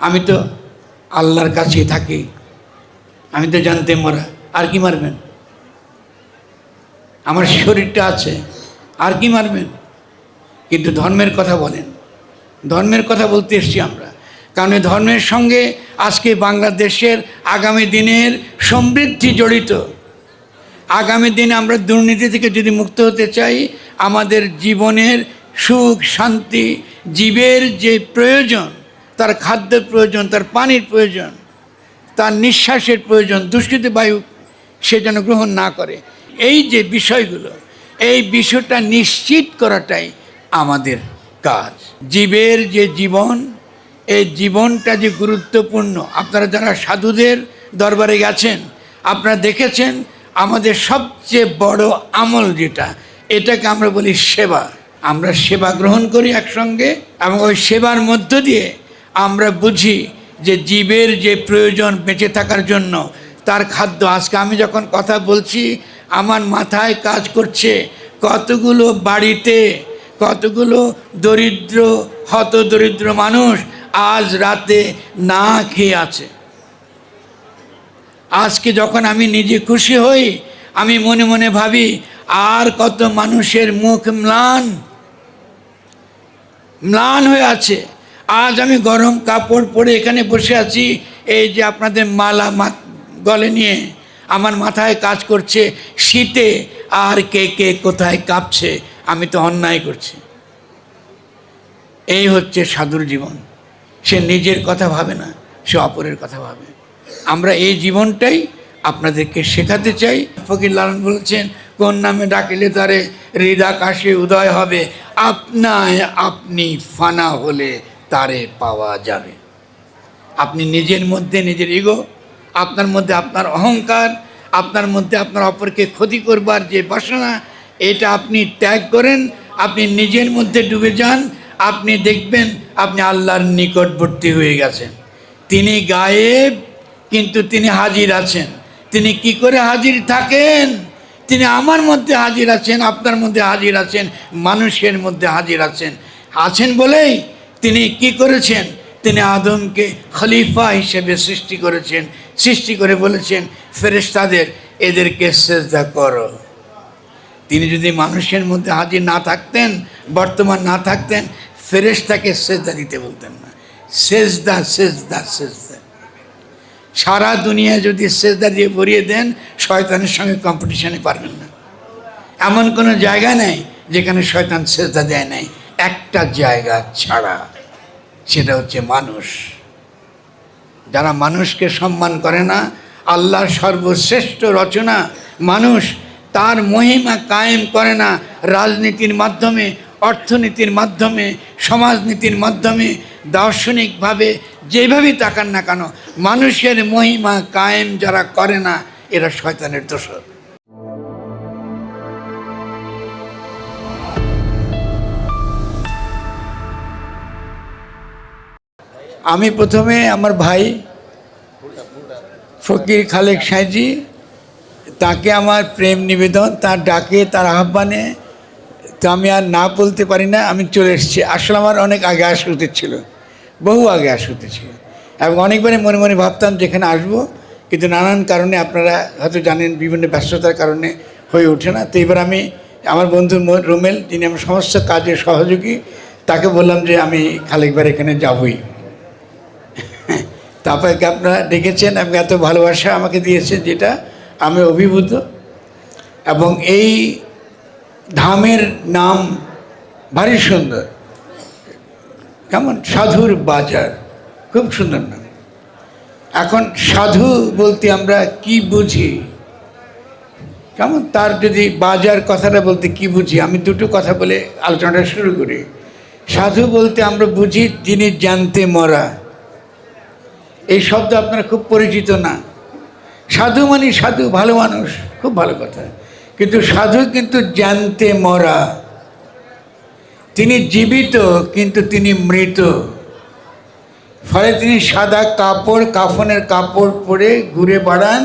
আমি তো আল্লাহর কাছেই থাকি, আমি তো জানতে মরা, আর কি মারবেন? আমার শরীরটা আছে, আর কি মারবেন? কিন্তু ধর্মের কথা বলেন, ধর্মের কথা বলতে এসছি আমরা, কারণ এই ধর্মের সঙ্গে আজকে বাংলাদেশের আগামী দিনের সমৃদ্ধি জড়িত। আগামী দিনে আমরা দুর্নীতি থেকে যদি মুক্ত হতে চাই, আমাদের জীবনের সুখ শান্তি, জীবের যে প্রয়োজন, তার খাদ্যের প্রয়োজন, তার পানির প্রয়োজন, তার নিঃশ্বাসের প্রয়োজন, দূষিত বায়ু সে যেন গ্রহণ না করে, এই যে বিষয়গুলো, এই বিষয়টা নিশ্চিত করাটাই আমাদের কাজ। জীবের যে জীবন, এই জীবনটা যে গুরুত্বপূর্ণ। আপনারা যারা সাধুদের দরবারে গেছেন, আপনারা দেখেছেন আমাদের সবচেয়ে বড় আমল যেটা, এটাকে আমরা বলি সেবা। আমরা সেবা গ্রহণ করি একসঙ্গে, এবং ওই সেবার মধ্য দিয়ে আমরা বুঝি যে জীবের যে প্রয়োজন বেঁচে থাকার জন্য, তার খাদ্য। আজকে আমি যখন কথা বলছি, আমার মাথায় কাজ করছে কতগুলো বাড়িতে কতগুলো দরিদ্র হতদরিদ্র মানুষ আজ রাতে না খেয়ে আছে। আজকে যখন আমি নিজে খুশি হই, আমি মনে মনে ভাবি আর কত মানুষের মুখ ম্লান হয়ে আছে। আজ আমি গরম কাপড় পরে এখানে বসে আছি, এই যে আপনাদের মালা গলে নিয়ে আমার মাথায় কাজ করছে শীতে, আর কে কে কোথায় কাঁপছে, আমি তো অন্যায় করছি। এই হচ্ছে সাধুর জীবন। সে নিজের কথা ভাবে না, সে অপরের কথা ভাবে। আমরা এই জীবনটাই আপনাদেরকে শেখাতে চাই। ফকির লালন বলেছেন, কোন নামে ডাকিলে তারে হৃদাকাশে উদয় হবে, আপনায় আপনি ফানা হলে তারে পাওয়া যাবে। আপনি নিজের মধ্যে নিজের ইগো, আপনার মধ্যে আপনার অহংকার, আপনার মধ্যে আপনার অপরকে ক্ষতি করবার যে বাসনা, এটা আপনি ত্যাগ করেন, আপনি নিজের মধ্যে ডুবে যান, আপনি দেখবেন আপনি আল্লাহর নিকটবর্তী হয়ে গেছেন। তিনি গায়েব, কিন্তু তিনি হাজির আছেন। তিনি কি করে হাজির থাকেন? তিনি আমার মধ্যে হাজির আছেন, আপনার মধ্যে হাজির আছেন, মানুষের মধ্যে হাজির আছেন বলেই তিনি কি করেছেন? তিনি আদমকে খলিফা হিসেবে সৃষ্টি করেছেন। সৃষ্টি করে বলেছেন ফেরেশতাদের, এদেরকে সেজদা করো। তিনি যদি মানুষের মধ্যে হাজির না থাকতেন, বর্তমান না থাকতেন, ফেরেশতাকে সেজদা দিতে বলতেন না। সেজদা সেজদা সেজদা। সারা দুনিয়া যদি সেজদা দিয়ে ভরিয়ে দেন, শয়তানের সঙ্গে কম্পিটিশনে পারবেন না। এমন কোনো জায়গা নেই যেখানে শয়তান সেজদা দেয় নাই, একটা জায়গা ছাড়া, সেটা হচ্ছে মানুষ। যারা মানুষকে সম্মান করে না, আল্লাহর সর্বশ্রেষ্ঠ রচনা মানুষ, তার মহিমা কায়েম করে না রাজনীতির মাধ্যমে, অর্থনীতির মাধ্যমে, সমাজনীতির মাধ্যমে, দার্শনিকভাবে, যেভাবেই তাকান না কেন, মানুষের মহিমা কায়েম যারা করে না, এরা শয়তানের দোসর। আমি প্রথমে আমার ভাই ফকির খালেক সাঁইজি, তাকে আমার প্রেম নিবেদন, তার ডাকে, তার আহ্বানে তো আমি আর না বলতে পারি না, আমি চলে এসেছি। আসলে আমার অনেক আগে আসা উচিত ছিল, বহু আগে আসা উচিত ছিল, এবং অনেকবারই মনে মনে ভাবতাম যেখানে আসবো, কিন্তু নানান কারণে, আপনারা হয়তো জানেন, বিভিন্ন ব্যস্ততার কারণে হয়ে ওঠে না। তো এবার আমি আমার বন্ধু রুমেল, যিনি আমার সমস্ত কাজের সহযোগী, তাকে বললাম যে আমি খালেকবার এখানে যাবই। তারপরে আপনারা ডেকেছেন এবং এত ভালোবাসা আমাকে দিয়েছেন, যেটা আমি অভিভূত। এবং এই ধামের নাম ভারী সুন্দর, কেমন, সাধুর বাজার, খুব সুন্দর নাম। এখন সাধু বলতে আমরা কি বুঝি, কেমন, তার যদি বাজার কথাটা বলতে কি বুঝি, আমি দুটো কথা বলে আলোচনাটা শুরু করি। সাধু বলতে আমরা বুঝি যিনি জানতে মরা। এই শব্দ আপনারা খুব পরিচিত না। সাধু মানে সাধু, ভালো মানুষ, খুব ভালো কথা, কিন্তু সাধু কিন্তু জানতে মরা। তিনি জীবিত কিন্তু তিনি মৃত। ফলে তিনি সাদা কাপড়, কাফনের কাপড় পরে ঘুরে বেড়ান।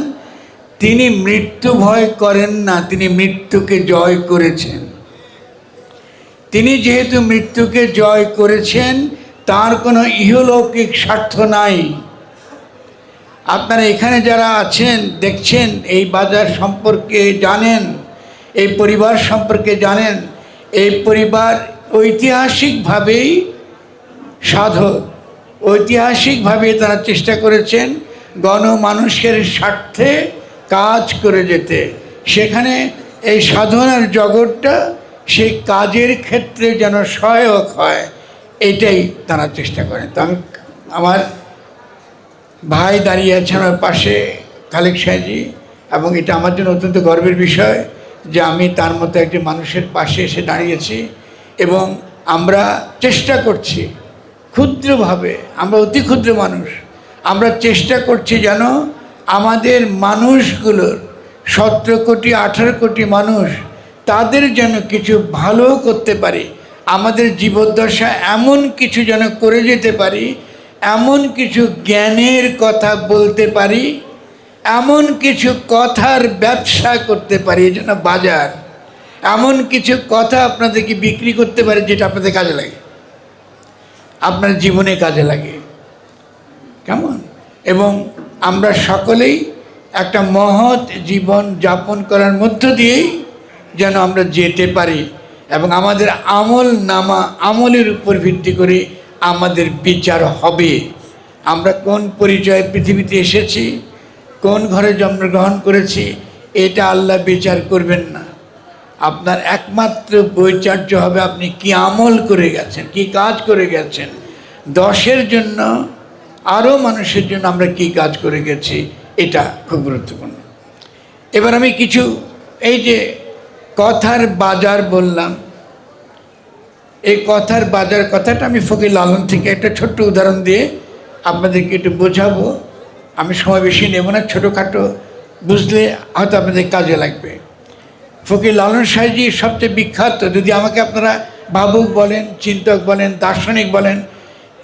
তিনি মৃত্যু ভয় করেন না, তিনি মৃত্যুকে জয় করেছেন। তিনি যেহেতু মৃত্যুকে জয় করেছেন, তার কোনো ইহলৌকিক স্বার্থ নাই। আপনারা এখানে যারা আছেন, দেখছেন, এই বাজার সম্পর্কে জানেন, এই পরিবার সম্পর্কে জানেন, এই পরিবার ঐতিহাসিকভাবেই সাধক, ঐতিহাসিকভাবে তারা চেষ্টা করেছেন গণমানুষের স্বার্থে কাজ করে যেতে। সেখানে এই সাধনার জগৎটা সেই কাজের ক্ষেত্রে যেন সহায়ক হয়, এটাই তারা চেষ্টা করেন। তো আমি, আমার ভাই দাঁড়িয়ে আছেন আমার পাশে, খালেক সাহেবজি, এবং এটা আমার জন্য অত্যন্ত গর্বের বিষয় যে আমি তার মতো একজন মানুষের পাশে এসে দাঁড়িয়েছি। এবং আমরা চেষ্টা করছি ক্ষুদ্রভাবে, আমরা অতি ক্ষুদ্র মানুষ, আমরা চেষ্টা করছি যেন আমাদের মানুষগুলোর 17 কোটি 18 কোটি মানুষ, তাদের যেন কিছু ভালো করতে পারি, আমাদের জীবদ্দশা এমন কিছু যেন করে যেতে পারি, এমন কিছু জ্ঞানের কথা বলতে পারি, এমন কিছু কথার ব্যবসা করতে পারি, এই জন্য বাজার, এমন কিছু কথা আপনাদেরকে বিক্রি করতে পারি যেটা আপনাদের কাজে লাগে, আপনার জীবনে কাজে লাগে। কেমন? এবং আমরা সকলেই একটা মহৎ জীবন যাপন করার মধ্য দিয়েই যেন আমরা যেতে পারি, এবং আমাদের আমল নামা, আমলের উপর ভিত্তি করে আমাদের বিচার হবে। আমরা কোন পরিচয়ে পৃথিবীতে এসেছি, কোন ঘরে জন্মগ্রহণ করেছি, এটা আল্লাহ বিচার করবেন না। আপনার একমাত্র বৈচার্য হবে আপনি কি আমল করে গেছেন, কি কাজ করে গেছেন, 10-এর জন্য, আরও মানুষের জন্য আমরা কি কাজ করে গেছি, এটা খুব গুরুত্বপূর্ণ। এবার আমি কিছু, এই যে কথার বাজার বললাম, এই কথার বাজার কথাটা আমি ফকির লালন থেকে একটা ছোট্ট উদাহরণ দিয়ে আপনাদেরকে একটু বোঝাবো। আমি সময় বেশি নেব না, ছোটোখাটো বুঝলে হয়তো আপনাদের কাজে লাগবে। ফকির লালন সাহেবজি সবচেয়ে বিখ্যাত, যদি আমাকে আপনারা ভাবুক বলেন, চিন্তক বলেন, দার্শনিক বলেন,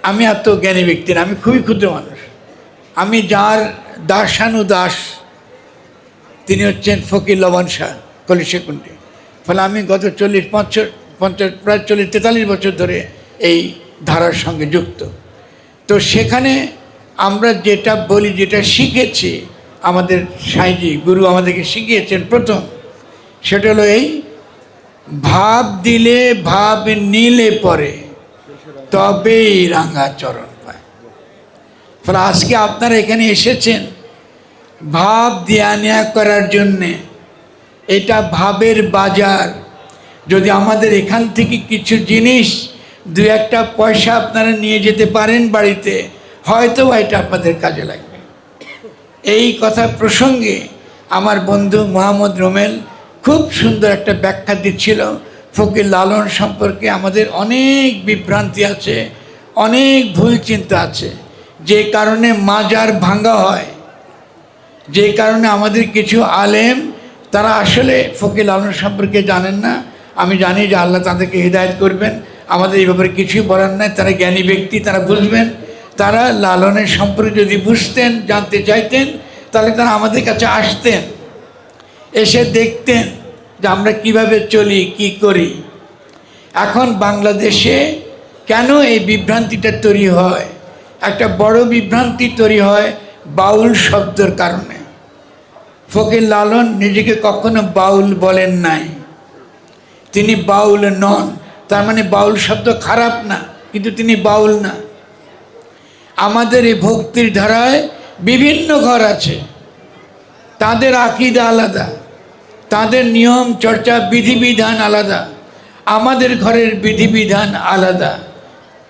আমি এত জ্ঞানী ব্যক্তি না, আমি খুবই ক্ষুদ্র মানুষ। আমি যার দাসানুদাস, তিনি হচ্ছেন ফকির লবণ শাহ কলিশেকুণ্ডে। ফলে আমি গত 40-50 প্রায় 40-43 বছর ধরে এই ধারার সঙ্গে যুক্ত। তো সেখানে আমরা যেটা বলি, যেটা শিখেছি, আমাদের সাইজি গুরু আমাদেরকে শিখিয়েছেন প্রথম, সেটা হলো এই ভাব দিলে ভাব নিলে পরে তবেই রাঙা চরণ পায়। ফলে আজকে আপনারা এখানে এসেছেন ভাব দেয়া নেয়া করার জন্যে, এটা ভাবের বাজার। যদি আমাদের এখান থেকে কিছু জিনিস, 2-1 পয়সা আপনারা নিয়ে যেতে পারেন বাড়িতে, হয়তো এটা আপনাদের কাজে লাগবে। এই কথা প্রসঙ্গে আমার বন্ধু মোহাম্মদ রোমেল খুব সুন্দর একটা ব্যাখ্যা দিচ্ছিল ফকির লালন সম্পর্কে। আমাদের অনেক বিভ্রান্তি আছে, অনেক ভুল চিন্তা আছে, যে কারণে মাজার ভাঙ্গা হয়, যে কারণে আমাদের কিছু আলেম তারা আসলে ফকির লালন সম্পর্কে জানেন না। আমি জানি যে আল্লাহ তাদেরকে হিদায়ত করবেন, আমাদের এই ব্যাপারে কিছুই বলার নাই, তারা জ্ঞানী ব্যক্তি, তারা বুঝবেন। তারা লালনের সম্পর্কে যদি বুঝতেন, জানতে চাইতেন, তাহলে তারা আমাদের কাছে আসতেন, এসে দেখতেন যে আমরা কিভাবে চলি, কি করি। এখন বাংলাদেশে কেন এই বিভ্রান্তিটা তৈরি হয়? একটা বড় বিভ্রান্তি তৈরি হয় বাউল শব্দের কারণে। ফকির লালন নিজেকে কখনো বাউল বলেন নাই, তিনি বাউল নন। তার মানে বাউল শব্দ খারাপ না, কিন্তু তিনি বাউল না। আমাদের এই ভক্তির ধারায় বিভিন্ন ঘর আছে, তাদের আকীদা আলাদা, তাদের নিয়ম চর্চা বিধিবিধান আলাদা, আমাদের ঘরের বিধিবিধান আলাদা।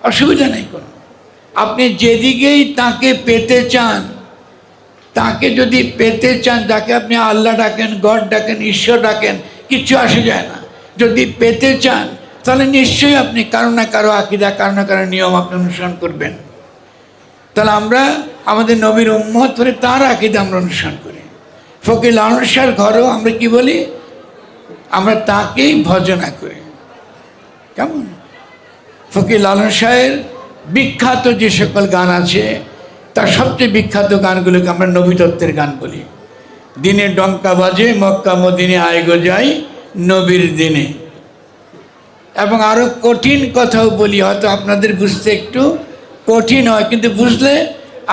অসুবিধা নেই কোনো। আপনি যেদিকেই তাকে পেতে চান, তাকে যদি পেতে চান, যাকে আপনি আল্লাহ ডাকেন, গড ডাকেন, ঈশ্বর ডাকেন, কিচ্ছু আসে যায় না। যদি পেতে চান তাহলে নিশ্চয়ই আপনি কারো না কারো আকীদা, কারো না কারো নিয়ম আপনি অনুসরণ করবেন। তাহলে আমরা আমাদের নবীর উম্মত করে তার আকীদা আমরা অনুসরণ করি। ফকির লালন শাহর ঘরেও আমরা কি বলি? আমরা তাকেই ভজনা করি। কেমন? ফকির লালন শাহের বিখ্যাত যে সকল গান আছে, তার সবচেয়ে বিখ্যাত গানগুলোকে আমরা নবী তত্ত্বের গান বলি। দিনে ডঙ্কা বাজে মক্কা মদিনে আয় গো যাই নবীর দিনে। এবং আরও কঠিন কথাও বলি, হয়তো আপনাদের বুঝতে একটু কঠিন হয়, কিন্তু বুঝলে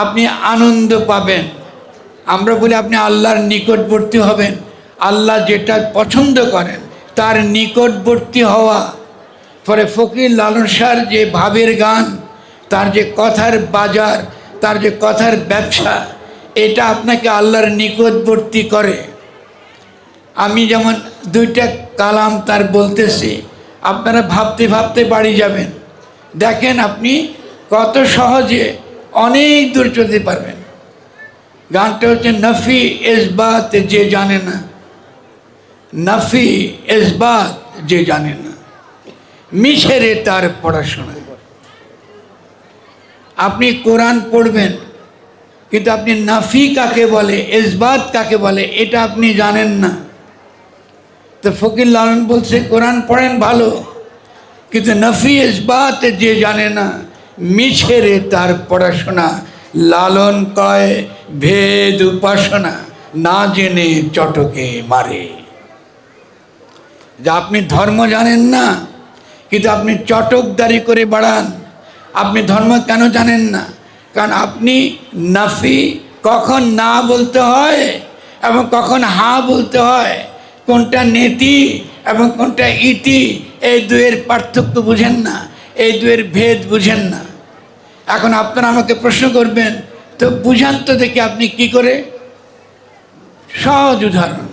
আপনি আনন্দ পাবেন। আমরা বলি আপনি আল্লাহর নিকটবর্তী হবেন, আল্লাহ যেটা পছন্দ করেন তার নিকটবর্তী হওয়া। ফলে ফকির লালন শাহর যে ভাবের গান, তার যে কথার বাজার, তার যে কথার ব্যবসা, এটা আপনাকে আল্লাহর নিকটবর্তী করে। আমি যেমন দুইটা কালাম তার বলতেছি, আপনারা ভাবতে ভাবতে বাড়ি যাবেন, দেখেন আপনি কত সহজে অনেক দূর চলতে পারবেন। গানটা হচ্ছে নফি ইসবাত যে জানে না, নফি ইসবাত যে জানে না, মিশেরে তার পড়াশোনা। আপনি কোরআন পড়বেন, কিন্তু আপনি নাফি কাকে বলে, ইসবাত কাকে বলে, এটা আপনি জানেন না। তো ফকির লালন বলছে কোরআন পড়েন ভালো, কিন্তু নফি ইসবাত যে জানে না, মিছেরে তার পড়াশোনা। লালন কয় ভেদ উপাসনা, না জেনে চটকে মারে। যে আপনি ধর্ম জানেন না, কিন্তু আপনি চটকদারি করে বাড়ান। আপনি ধর্ম কেন জানেন না? কারণ আপনি নাফি কখন না বলতে হয় এবং কখন হা বলতে হয়, কোনটা নেতি এবং কোনটা ইতি, এই দুয়ের পার্থক্য বুঝেন না, এই দুয়ের ভেদ বুঝেন না। এখন আপনারা আমাকে প্রশ্ন করবেন, তো বুঝান তো দেখি আপনি কি করে। সহজ উদাহরণ,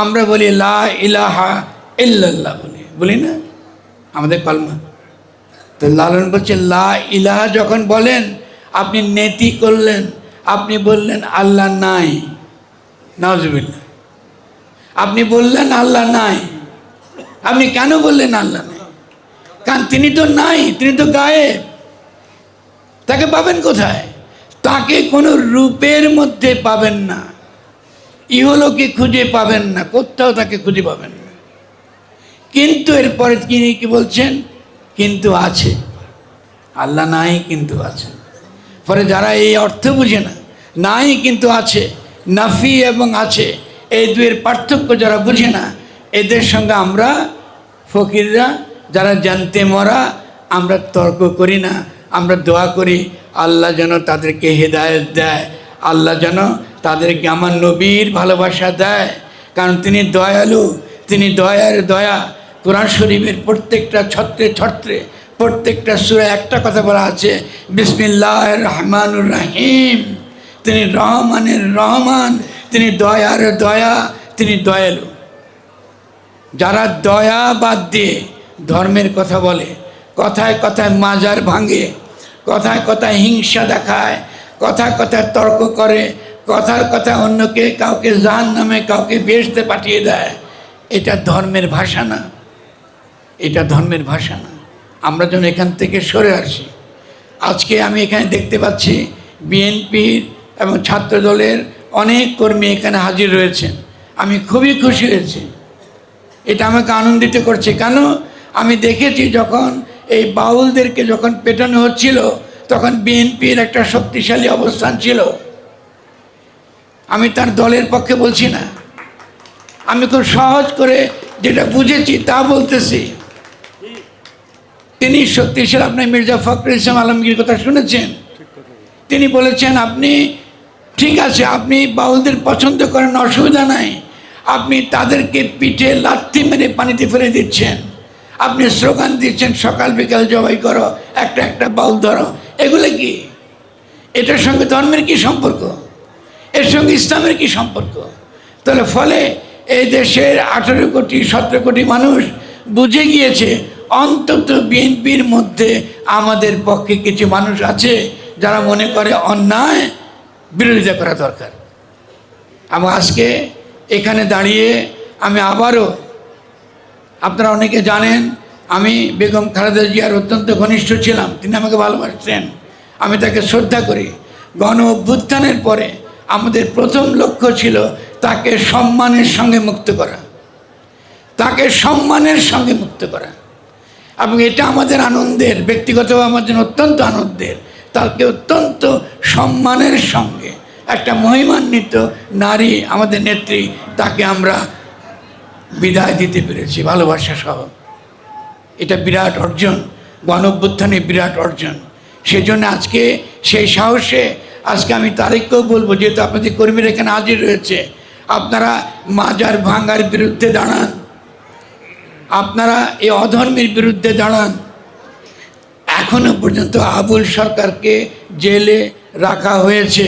আমরা বলি লা ইলাহা ইল্লাল্লাহ, বলি না আমাদের কলমা। তো লালন বলছে লা ইলাহা যখন বলেন আপনি নেতি করলেন, আপনি বললেন আল্লাহ নাই, নাউজুবিল্লাহ। আপনি বললেন আল্লাহ নাই, আপনি কেন বললেন আল্লাহ নাই? কারণ তিনি তো নাই, তিনি তো গায়েব, তাকে পাবেন কোথায়? তাকে কোনো রূপের মধ্যে পাবেন না, ইহলোকে খুঁজে পাবেন না, কোথাও তাকে খুঁজে পাবেন না। কিন্তু এরপরে তিনি কি বলছেন? কিন্তু আছে, আল্লাহ নাই কিন্তু আছে। ফলে যারা এই অর্থ বুঝে না, নাই কিন্তু আছে, নাফি এবং আছে, এই দুয়ের পার্থক্য যারা বুঝে না, এদের সঙ্গে আমরা ফকিররা যারা জানতে মরা, আমরা তর্ক করি না। আমরা দোয়া করি আল্লাহ যেন তাদেরকে হেদায়েত দেয়, আল্লাহ যেন তাদেরকে আমার নবীর ভালোবাসা দেয়, কারণ তিনি দয়ালু, তিনি দয়ার দয়া। কোরআন শরীফের প্রত্যেকটা ছত্রে ছত্রে, প্রত্যেকটা সূরা একটা কথা বলা আছে, বিসমিল্লাহির রহমানির রহিম। তিনি রহমানের রহমান, তিনি দয়ার দয়া, তিনি দয়ালু। যারা দয়া বাদ দিয়ে ধর্মের কথা বলে, কথায় কথায় মাজার ভাঙে, কথায় কথায় হিংসা দেখায়, কথায় কথায় তর্ক করে, কথার কথায় অন্যকে, কাউকে জাহান্নামে, কাউকে বেহেশতে পাঠিয়ে দেয়, এটা ধর্মের ভাষা না, এটা ধর্মের ভাষা না। আমরা যেন এখান থেকে সরে আসি। আজকে আমি এখানে দেখতে পাচ্ছি বিএনপির এবং ছাত্রদলের অনেক কর্মী এখানে হাজির রয়েছেন। আমি খুবই খুশি হয়েছি, এটা আমাকে আনন্দিত করছে। কেন? আমি দেখেছি যখন এই বাউলদেরকে যখন পেটানো হচ্ছিল, তখন বিএনপির একটা শক্তিশালী অবস্থান ছিল। আমি তার দলের পক্ষে বলছি না, আমি খুব সহজ করে যেটা বুঝেছি তা বলতেছি। তিনি শক্তিশালী, আপনি মির্জা ফখরুল ইসলাম আলমগীর কথা শুনেছেন, তিনি বলেছেন আপনি ঠিক আছে, আপনি বাউলদের পছন্দ করেন, অসুবিধা নাই, আপনি তাদেরকে পিঠে লাথি মেরে পানিতে ফেলে দিচ্ছেন, আপনি স্লোগান দিচ্ছেন সকাল বিকাল জবাই করো, একটা একটা বাউল ধরো, এগুলো কি? এটার সঙ্গে ধর্মের কি সম্পর্ক? এর সঙ্গে ইসলামের কি সম্পর্ক? তাহলে ফলে এই দেশের 18 কোটি 17 কোটি মানুষ বুঝে গিয়েছে অন্তত বিএনপির মধ্যে আমাদের পক্ষে কিছু মানুষ আছে যারা মনে করে অন্যায় বিরোধিতা করা দরকার। এবং আজকে এখানে দাঁড়িয়ে আমি আবারও, আপনারা অনেকে জানেন আমি বেগম খালেদা জিয়ার অত্যন্ত ঘনিষ্ঠ ছিলাম, তিনি আমাকে ভালোবাসতেন, আমি তাকে শ্রদ্ধা করি। গণ অভ্যুত্থানের পরে আমাদের প্রথম লক্ষ্য ছিল তাকে সম্মানের সঙ্গে মুক্ত করা, তাকে সম্মানের সঙ্গে মুক্ত করা। এবং এটা আমাদের আনন্দের, ব্যক্তিগতভাবে আমার জন্য অত্যন্ত আনন্দের, তাকে অত্যন্ত সম্মানের সঙ্গে একটা মহিমান্বিত নারী, আমাদের নেত্রী, তাকে আমরা বিদায় দিতে পেরেছি ভালোবাসা সহ। এটা বিরাট অর্জন, গণ অভ্যুত্থানের বিরাট অর্জন। সেজন্য আজকে সেই সাহসে আজকে আমি তারেককেও বলবো, যেহেতু আপনাদের কর্মীরা এখানে হাজির রয়েছে, আপনারা মাজার ভাঙার বিরুদ্ধে দাঁড়ান, আপনারা এই অধর্মের বিরুদ্ধে দাঁড়ান। এখনো পর্যন্ত আবুল সরকারকে জেলে রাখা হয়েছে।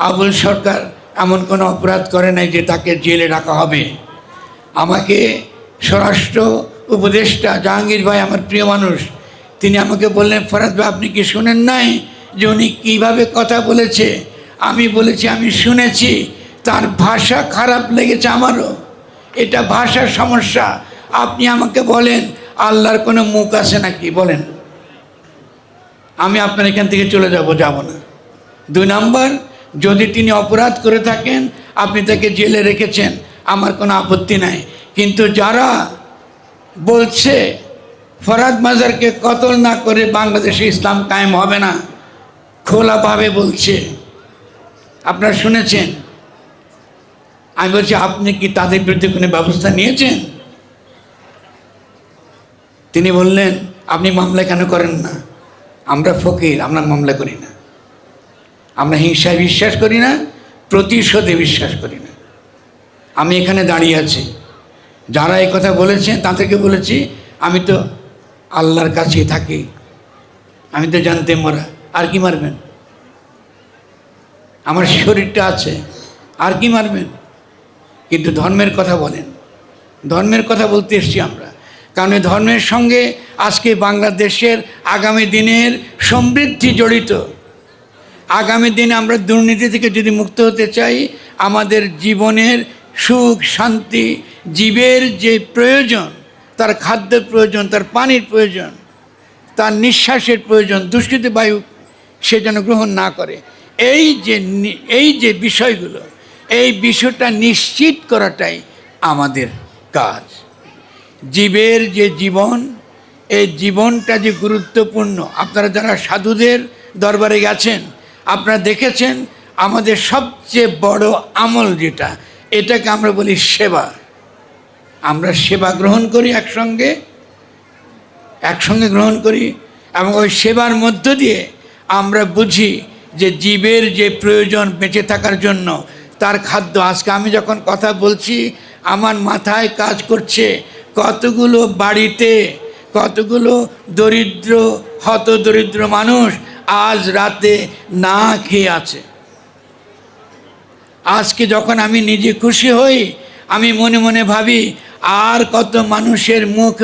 আবুল সরকার এমন কোনো অপরাধ করে নাই যে তাকে জেলে রাখা হবে। আমাকে স্বরাষ্ট্র উপদেষ্টা জাহাঙ্গীর ভাই, আমার প্রিয় মানুষ, তিনি আমাকে বললেন, ফরাদ ভাই আপনি কি শুনেন নাই যে উনি কীভাবে কথা বলেছে? আমি বলেছি আমি শুনেছি, তার ভাষা খারাপ লেগেছে আমারও, এটা ভাষার সমস্যা। আপনি আমাকে বলেন আল্লাহর কোনো মুখ আছে নাকি বলেন? আমি আপনার এখান থেকে চলে যাব না। 2 নম্বর, যদি তিনি অপরাধ করে থাকেন, আপনি তাকে জেলে রেখেছেন, আমার কোনো আপত্তি নাই। কিন্তু যারা বলছে ফরহাদ মাজারকে কতল না করে বাংলাদেশে ইসলাম কায়েম হবে না, খোলাভাবে বলছে, আপনারা শুনেছেন। আমি বলছি আপনি কি তাদের বিরুদ্ধে কোনো ব্যবস্থা নিয়েছেন? তিনি বললেন আপনি মামলা কেন করেন না? আমরা ফকির, আমরা মামলা করি না, আমরা হিংসায় বিশ্বাস করি না, প্রতিশোধে বিশ্বাস করি না। আমি এখানে দাঁড়িয়ে আছি, যারা এই কথা বলেছেন তাদেরকে বলেছি আমি তো আল্লাহর কাছেই থাকি, আমি তো জানতে মরা, আর কি মারবেন? আমার শরীরটা আছে, আর কি মারবেন? কিন্তু ধর্মের কথা বলেন, ধর্মের কথা বলতে এসছি আমরা, কারণ এই ধর্মের সঙ্গে আজকে বাংলাদেশের আগামী দিনের সমৃদ্ধি জড়িত। আগামী দিনে আমরা দুর্নীতি থেকে যদি মুক্ত হতে চাই, আমাদের জীবনের সুখ শান্তি, জীবের যে প্রয়োজন, তার খাদ্যের প্রয়োজন, তার পানির প্রয়োজন, তার নিঃশ্বাসের প্রয়োজন, দূষিত বায়ু সে যেন গ্রহণ না করে, এই যে বিষয়গুলো, এই বিষয়টা নিশ্চিত করাটাই আমাদের কাজ। জীবের যে জীবন, এই জীবনটা যে গুরুত্বপূর্ণ। আপনারা যারা সাধুদের দরবারে গেছেন, আপনারা দেখেছেন আমাদের সবচেয়ে বড় আমল যেটা, এটাকে আমরা বলি সেবা। আমরা সেবা গ্রহণ করি, একসঙ্গে গ্রহণ করি, এবং ওই সেবার মধ্য দিয়ে আমরা বুঝি যে জীবের যে প্রয়োজন বেঁচে থাকার জন্য, তার খাদ্য। আজকে আমি যখন কথা বলছি, আমার মাথায় কাজ করছে কতগুলো বাড়িতে কতগুলো দরিদ্র হতদরিদ্র মানুষ আজ রাতে না খেয়ে আছে। আজকে যখন আমি নিজে খুশি হই, আমি মনে মনে ভাবি আর কত মানুষের মুখ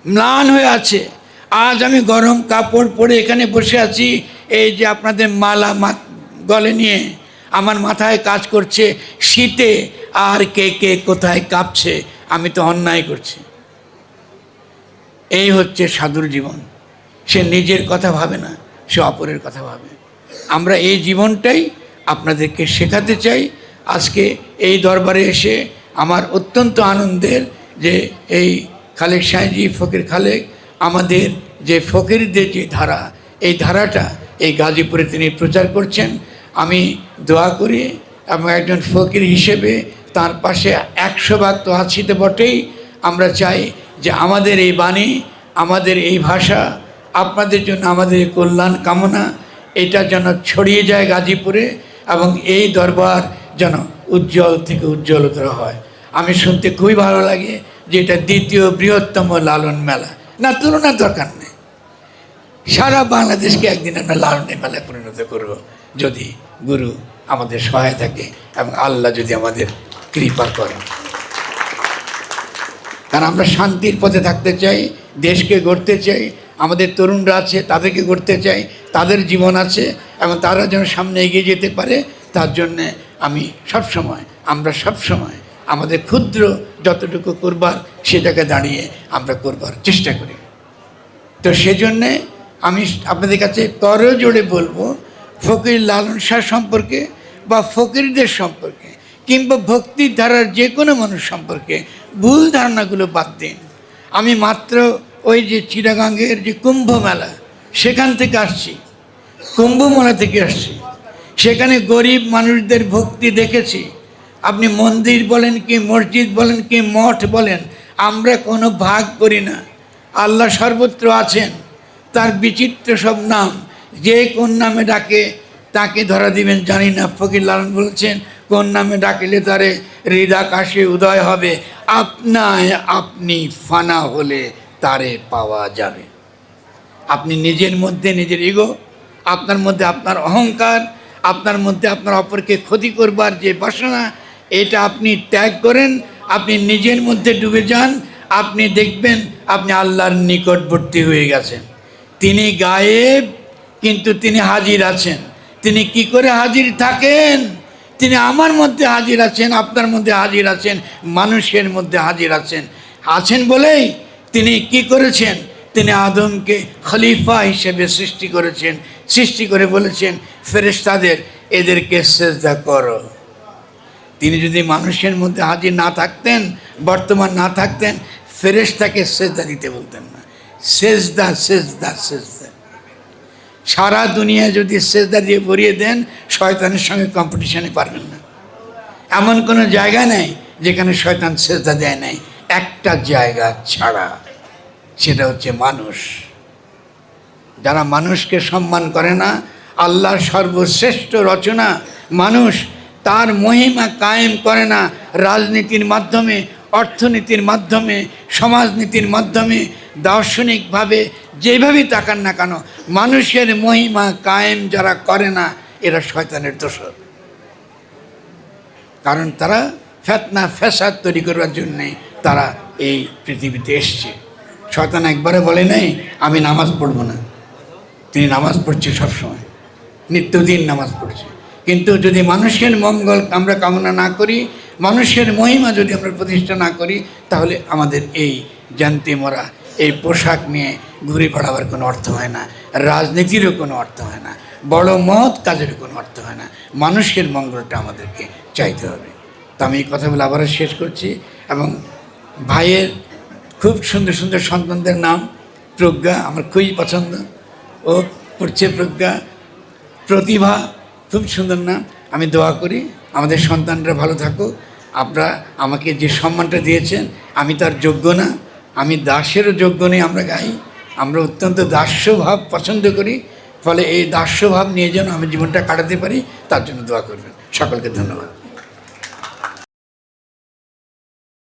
ম্লান হয়ে আছে। আজ আমি গরম কাপড় পরে এখানে বসে আছি, এই যে আপনাদের মালা গলে নিয়ে আমার মাথায় কাজ করছে শীতে, আর কে কে কোথায় কাঁপছে, আমি তো অন্যায় করছি। এই হচ্ছে সাধুর জীবন। সে নিজের কথা ভাবে না, সে অপরের কথা ভাবে। আমরা এই জীবনটাই আপনাদেরকে শেখাতে চাই। আজকে এই দরবারে এসে আমার অত্যন্ত আনন্দের যে এই খালেক সাহেজি ফকির খালেক আমাদের যে ফকিরদের যে ধারা, এই ধারাটা এই গাজীপুরে তিনি প্রচার করছেন। আমি দোয়া করি এবং একজন ফকির হিসেবে তার পাশে 100 ভাগ তো আছি তো বটেই। আমরা চাই যে আমাদের এই বাণী, আমাদের এই ভাষা, আপনাদের জন্য আমাদের কল্যাণ কামনা, এটা যেন ছড়িয়ে যায় গাজীপুরে, এবং এই দরবার যেন উজ্জ্বল থেকে উজ্জ্বলতর হয়। আমি শুনতে খুবই ভালো লাগে যে এটা 2য় বৃহত্তম লালন মেলা। না, তুলনার দরকার নেই। সারা বাংলাদেশকে একদিন আমরা লালনের মেলায় পরিণত করব, যদি গুরু আমাদের সহায় থাকে এবং আল্লাহ যদি আমাদের কৃপা করেন। কারণ আমরা শান্তির পথে থাকতে চাই, দেশকে গড়তে চাই, আমাদের তরুণরা আছে তাদেরকে গড়তে চাই, তাদের জীবন আছে এবং তারা যেন সামনে এগিয়ে যেতে পারে, তার জন্যে আমরা সবসময় আমাদের ক্ষুদ্র যতটুকু করবার সেটাকে দাঁড়িয়ে আমরা করবার চেষ্টা করি। তো সেজন্যে আমি আপনাদের কাছে করজোড়ে বলবো, ফকির লালন শাহ সম্পর্কে বা ফকিরদের সম্পর্কে কিংবা ভক্তির ধারার যে কোনো মানুষ সম্পর্কে ভুল ধারণাগুলো বাদ দিন। আমি মাত্র ওই যে চিটাগাঙ্গের যে কুম্ভ মেলা, সেখান থেকে আসছি, কুম্ভ মেলা থেকে আসছি। সেখানে গরিব মানুষদের ভক্তি দেখেছি। আপনি মন্দির বলেন কি মসজিদ বলেন কি মঠ বলেন, আমরা কোনো ভাগ করি না। আল্লাহ সর্বত্র আছেন, তার বিচিত্র সব নাম, যে কোন নামে ডাকে তাকে ধরা দিবেন জানি না। ফকির লালন বলেছেন, কোন নামে ডাকিলে তারে হৃদাকাশে উদয় হবে, আপনায় আপনি ফানা হলে তারে পাওয়া যাবে। আপনি নিজের মধ্যে নিজের ইগো, আপনার মধ্যে আপনার অহংকার, আপনার মধ্যে আপনার অপরকে ক্ষতি করবার যে বাসনা, এটা আপনি ত্যাগ করেন, আপনি নিজের মধ্যে ডুবে যান, আপনি দেখবেন আপনি আল্লাহর নিকটবর্তী হয়ে গেছেন। তিনি গায়েব কিন্তু তিনি হাজির আছেন। তিনি কি করে হাজির থাকেন? তিনি আমার মধ্যে হাজির আছেন, আপনার মধ্যে হাজির আছেন, মানুষের মধ্যে হাজির আছেন। আছেন বলেই তিনি কি করেছেন? তিনি আদমকে খলিফা হিসেবে সৃষ্টি করেছেন। সৃষ্টি করে বলেছেন ফেরেশতাদের, এদেরকে সেজদা করো। তিনি যদি মানুষের মধ্যে হাজির না থাকতেন, বর্তমান না থাকতেন, ফেরেশতাকে সেজদা দিতে বলতেন না। সেজদা সেজদা সেজদা। সারা দুনিয়া যদি সেজদা দিয়ে ভরিয়ে দেন, শয়তানের সঙ্গে কম্পিটিশনে পারবেন না। এমন কোনো জায়গা নেই যেখানে শয়তান সেজদা দেয় নাই, একটা জায়গা ছাড়া, সেটা হচ্ছে মানুষ। যারা মানুষকে সম্মান করে না, আল্লাহর সর্বশ্রেষ্ঠ রচনা মানুষ, তার মহিমা কায়েম করে না রাজনীতির মাধ্যমে, অর্থনীতির মাধ্যমে, সমাজনীতির মাধ্যমে, দার্শনিকভাবে, যেভাবেই তাকান না কেন, মানুষের মহিমা কায়েম যারা করে না, এরা শয়তানের দোসর। কারণ তারা ফিতনা ফ্যাসাদ তৈরি করবার জন্যে তারা এই পৃথিবীতে এসছে। শয়তান একবারে বলে নাই আমি নামাজ পড়ব না, তিনি নামাজ পড়ছে সবসময়, নিত্যদিন নামাজ পড়ছে। কিন্তু যদি মানুষের মঙ্গল আমরা কামনা না করি, মানুষের মহিমা যদি আমরা প্রতিষ্ঠা না করি, তাহলে আমাদের এই জানতে মরা এই পোশাক নিয়ে ঘুরে বেড়াবার কোনো অর্থ হয় না, রাজনীতিরও কোনো অর্থ হয় না, বড় মহৎ কাজেরও কোনো অর্থ হয় না। মানুষের মঙ্গলটা আমাদেরকে চাইতে হবে। তো আমি এই কথাগুলো আবারও শেষ করছি। এবং ভাইয়ের খুব সুন্দর সুন্দর সন্তানদের নাম, প্রজ্ঞা আমার খুবই পছন্দ, ও পড়ছে প্রজ্ঞা, প্রতিভা, খুব সুন্দর নাম। আমি দোয়া করি আমাদের সন্তানরা ভালো থাকুক। আপনারা আমাকে যে সম্মানটা দিয়েছেন, আমি তার যোগ্য না, আমি দাসেরও যোগ্য নেই। আমরা গাই, আমরা অত্যন্ত দাস্যভাব পছন্দ করি, ফলে এই দাস্যভাব নিয়ে যেন আমি জীবনটা কাটাতে পারি, তার জন্য দোয়া করবেন। সকলকে ধন্যবাদ।